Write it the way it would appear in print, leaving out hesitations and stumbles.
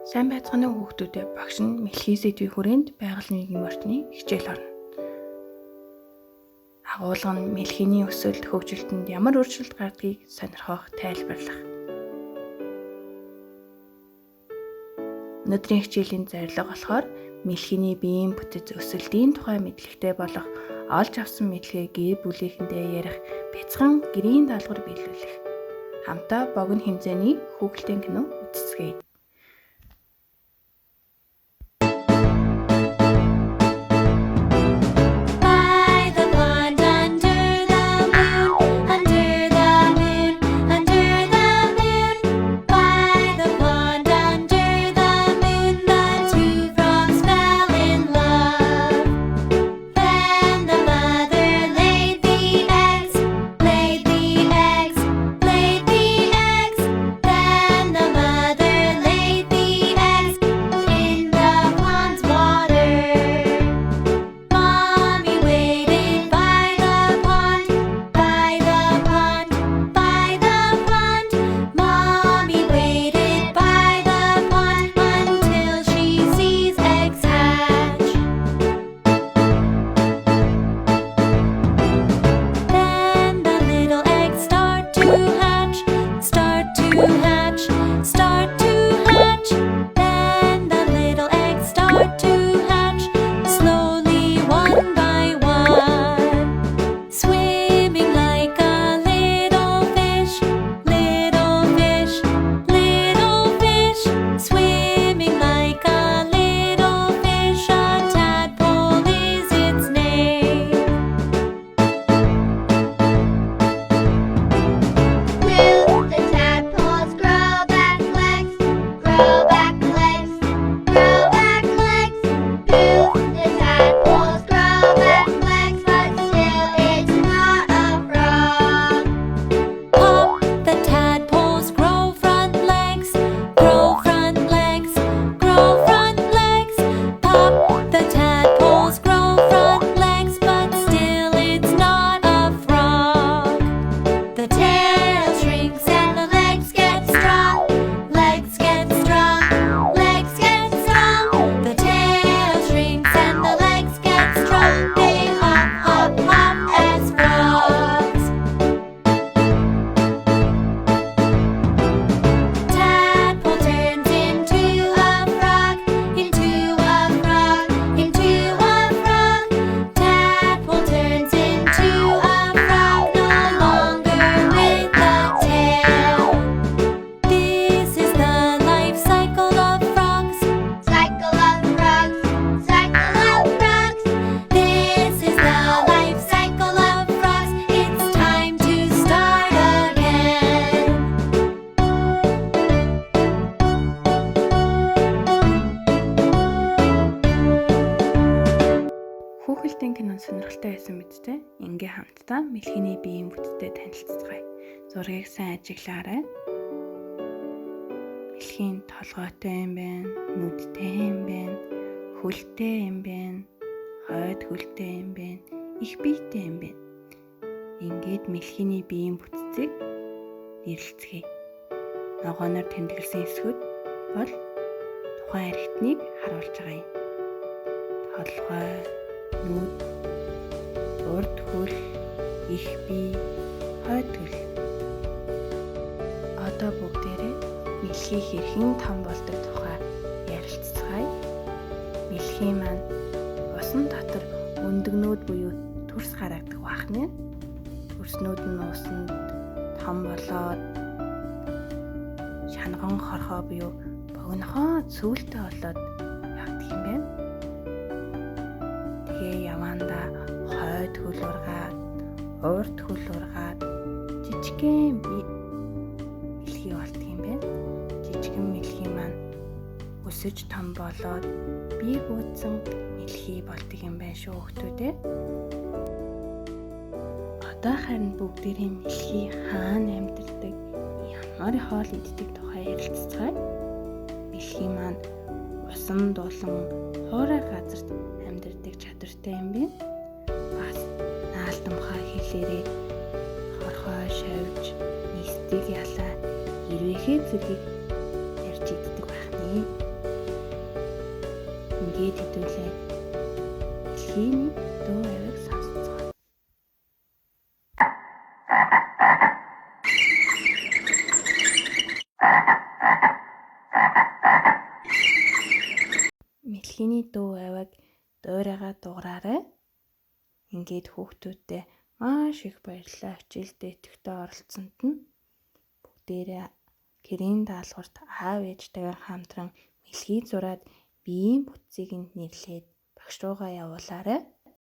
Сайн байцгаана уу хүүхдүүдээ. Багш нь мэлхий сэдвийн хүрээнд байгаль нийгмийн орчны хичээл орно. Агуулга нь мэлхийний өсөлт, хөгжилтөнд ямар өөрчлөлт гардгийг сонирхох тайлбарлах. Өнөөдрийн хичээлийн зорилго болохоор мэлхийний биеийн бүтэц өсөлтийн тухай мэдлэгтэй болох, олж авсан мэдлэгээ гэр бүлийнхэндээ ярих бяцхан гэрийн даалгавар биелүүлэх. Хамтаа богино хэмжээний хүүхэлдэйн кино үзцгээе. Хүүхэлдэйн кинон сонирхолтой байсан биз дээ. Ингээ хамтдаа мэлхийний биеийн бүтцтэй танилццгаая. Зургийг сайн ажиглаарай. Мэлхийн толгойтой юм байна, нүдтэй юм байна, хөлтэй юм байна, хойд хөлтэй юм байна, их биетэй юм байна. Ингээд мэлхийний биеийн бүтцийг нэрлэлцгээе. Ногооноор тэмдэглэсэн эсгүүд бол тухайн эрхтнийг харуулж байгаа юм. Толгой, нүд, урд хөл, их бие, хойд хөл. Одоо бүгдээрээ мэлхий хэрхэн том болдог тухай ярилцгаая. Мэлхий маань усан дотор өндөгнүүд буюу төрс харагдах бахны. Төрснүүд нь усанд том болоод шанган хорхоо буюу богинохоо цөөлтэй болоод явдаг юм байна. Яванда хойд хөл ургаад, урд хөл ургаад жижигхэн мэлхий болдог юм байна. Жижигхэн мэлхий маань өсөж том болоод бие буудсан мэлхий болдог юм байна шүү хүүхдүүдээ. Одоо харин бүгдээрээ мэлхий хаана амьдардаг, ямар хоол иддэг тухай ярилцгаая. Мэлхий маань усан дулан хоорой газарт амьдардаг чадвартай юм байна. Бас наалтамхай хэлээрээ хорхой шавж, нисдэг ялаа, ирвэхээ зэргийг ярьж иддэг байх нь. ингээд хэдүүлээ. Дэлхийний дуу авиг сонсцгоо. Мэлхийний дуу авиг дуурайгаа дуураарай. Ингээд хүүхдүүдтэй маш их баярлалаа. Хичээлдээ идэвхтэй оролцсонд нь бүгдээрээ гэрийн даалгаварт аав ээжтэйгээ хамтран мэлхий зураад биеийн бүтцийг нь нэрлээд багш руугаа явуулаарай.